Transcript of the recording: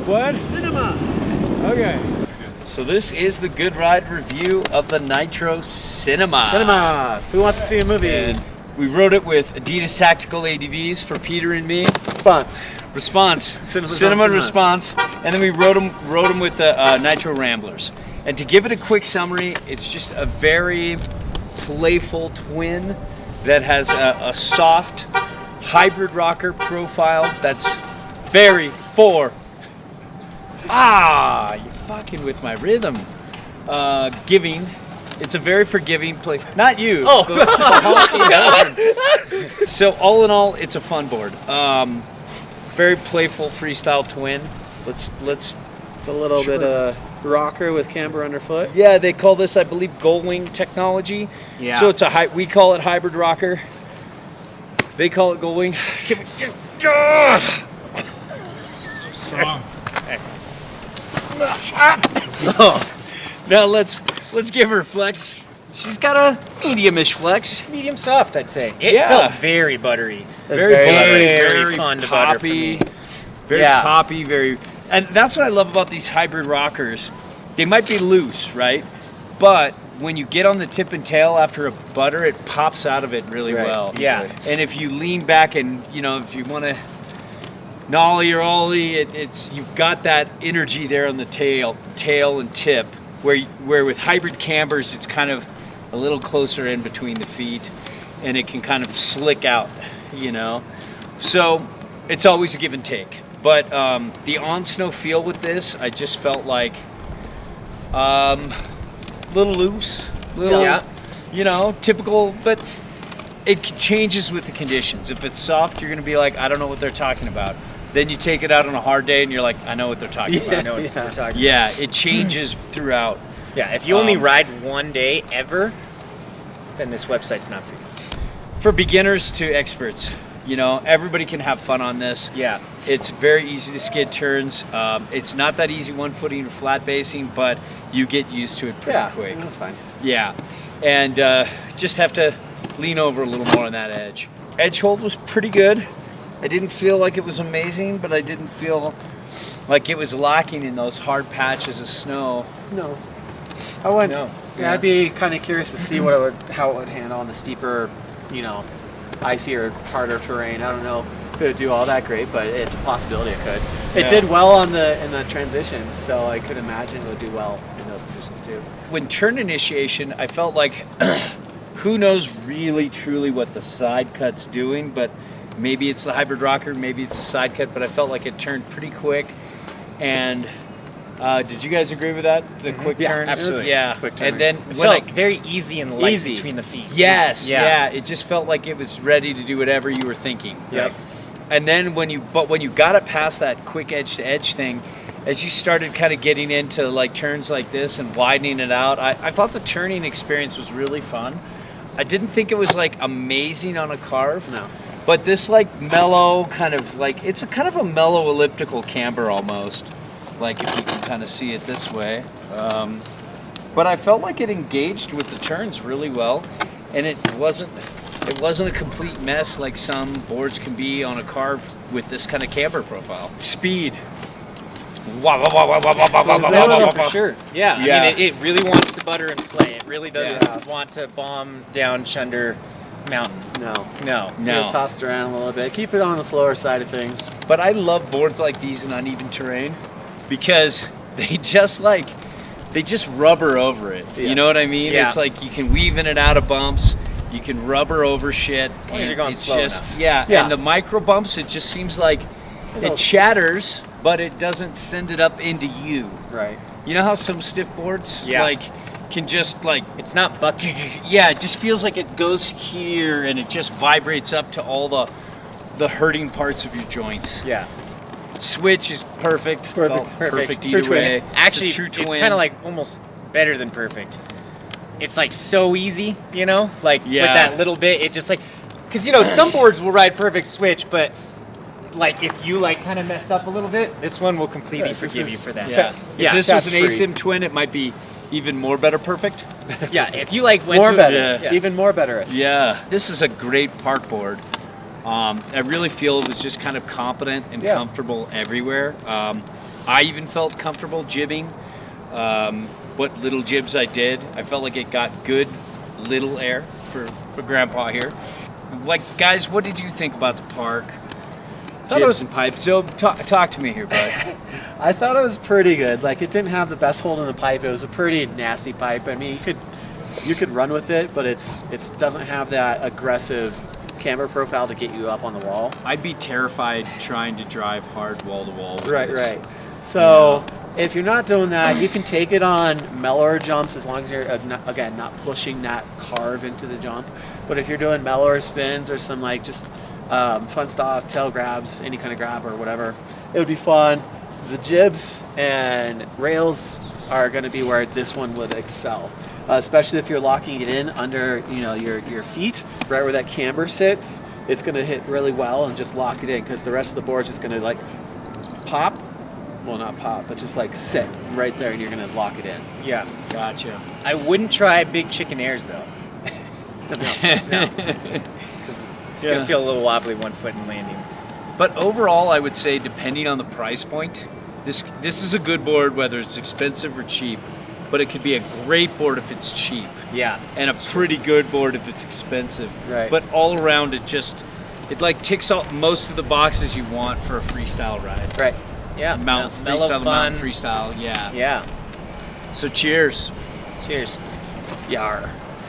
What? Cinema. Okay. So this is the Good Ride review of the Nitro Cinema. Cinema. Who wants to see a movie? And we rode it with Adidas Tactical ADVs for Peter and me. Response. Cinema Response. And then we rode them with the Nitro Ramblers. And to give it a quick summary, it's just a very playful twin that has a soft hybrid rocker profile that's very you're fucking with my rhythm. Giving. It's a very forgiving play. Not you. Oh. So all in all, it's a fun board. Very playful freestyle twin. Let's. It's a little bit rocker with camber underfoot. Yeah, they call this, I believe, Gull Wing technology. Yeah. So it's we call it hybrid rocker. They call it Gull Wing. So strong. Now let's give her flex. She's got a medium-ish flex. Medium soft, I'd say. It Yeah. felt very buttery. Very fun to butter for poppy. me. Very poppy, and that's what I love about these hybrid rockers. They might be loose, right? But when you get on the tip and tail after a butter, it pops out of it really well. Yeah. And if you lean back and, if you want to nollie or ollie, you've got that energy there on the tail and tip, where with hybrid cambers, it's kind of a little closer in between the feet, and it can kind of slick out, So it's always a give and take. But the on-snow feel with this, I just felt like little loose, typical, but it changes with the conditions. If it's soft, you're going to be like, I don't know what they're talking about. Then you take it out on a hard day, and you're like, I know what they're talking about. I know what they're talking about. Yeah, it changes throughout. Yeah, if you only ride one day ever, then this website's not for you. For beginners to experts, everybody can have fun on this. Yeah. It's very easy to skid turns. It's not that easy one footing or flat basing, but you get used to it pretty quick. That's fine. Yeah, and just have to lean over a little more on that edge. Edge hold was pretty good. I didn't feel like it was amazing, but I didn't feel like it was lacking in those hard patches of snow. No. I wouldn't. No. Yeah, I'd be kind of curious to see how it would handle on the steeper, icier, harder terrain. I don't know if it would do all that great, but it's a possibility it could. It did well in the transition, so I could imagine it would do well in those conditions too. When turn initiation, I felt like who knows really truly what the side cut's doing, but maybe it's the hybrid rocker, maybe it's the side cut, but I felt like it turned pretty quick. And did you guys agree with that? The quick turn? Absolutely. Yeah. Quick turn. And then It felt very easy and light between the feet. Yes, yeah. It just felt like it was ready to do whatever you were thinking. Yep. And then when you got it past that quick edge to edge thing, as you started kind of getting into like turns like this and widening it out, I thought the turning experience was really fun. I didn't think it was like amazing on a carve. No. But this like mellow kind of like, it's a kind of a mellow elliptical camber almost. Like if you can kind of see it this way. But I felt like it engaged with the turns really well, and it wasn't a complete mess like some boards can be on a carve with this kind of camber profile. Speed. For sure. Yeah. I mean, it really wants to butter and play. It really doesn't want to bomb down Chunder Mountain. No. No. Toss it around a little bit. Keep it on the slower side of things. But I love boards like these in uneven terrain because they just rubber over it. Yes. You know what I mean? Yeah. It's like you can weave in and out of bumps. You can rubber over shit. As long as you're going slow enough. Yeah. Yeah. And the micro bumps, it just seems like it chatters, but it doesn't send it up into you. Right. You know how some stiff boards can just It's not bucky. yeah, it just feels like it goes here and it just vibrates up to all the hurting parts of your joints. Yeah. Switch is perfect. Perfect either way. Actually, it's a true it's twin. kind of like almost better than perfect. It's like so easy, with Yeah. that little bit, it just because some boards will ride perfect switch, but like if you kind of mess up a little bit, this one will completely forgive you for that. Yeah. Yeah. If this was an That's free. ASIM twin, it might be even more better perfect. Yeah, if you went More to better. Yeah. Even more better. Yeah. This is a great park board. I really feel it was just kind of competent and comfortable everywhere. I even felt comfortable jibbing. What little jibs I did, I felt like it got good little air for Grandpa here. Like, guys, what did you think about the park? Jibs and pipes. So talk to me here, bud. I thought it was pretty good. Like, it didn't have the best hold in the pipe. It was a pretty nasty pipe. I mean, you could run with it, but it doesn't have that aggressive camber profile to get you up on the wall. I'd be terrified trying to drive hard wall to wall with this. Right. So if you're not doing that, you can take it on mellower jumps as long as you're not pushing that carve into the jump. But if you're doing mellower spins or some like just fun stuff, tail grabs, any kind of grab or whatever, it would be fun. The jibs and rails are going to be where this one would excel, especially if you're locking it in under your feet, right where that camber sits. It's going to hit really well and just lock it in, because the rest of the board's just going to like pop. Well, not pop, but just like sit right there, and you're going to lock it in. Yeah. Gotcha. I wouldn't try big chicken airs though. No. Because it's gonna feel a little wobbly one foot in landing. But overall, I would say, depending on the price point, this is a good board, whether it's expensive or cheap. But it could be a great board if it's cheap, Yeah. and a pretty good board if it's expensive. Right. But all around, it like ticks out most of the boxes you want for a freestyle ride. Right. Yeah. Mountain Mellow freestyle, fun. mountain freestyle. Yeah. Yeah. So cheers. Cheers. Yar.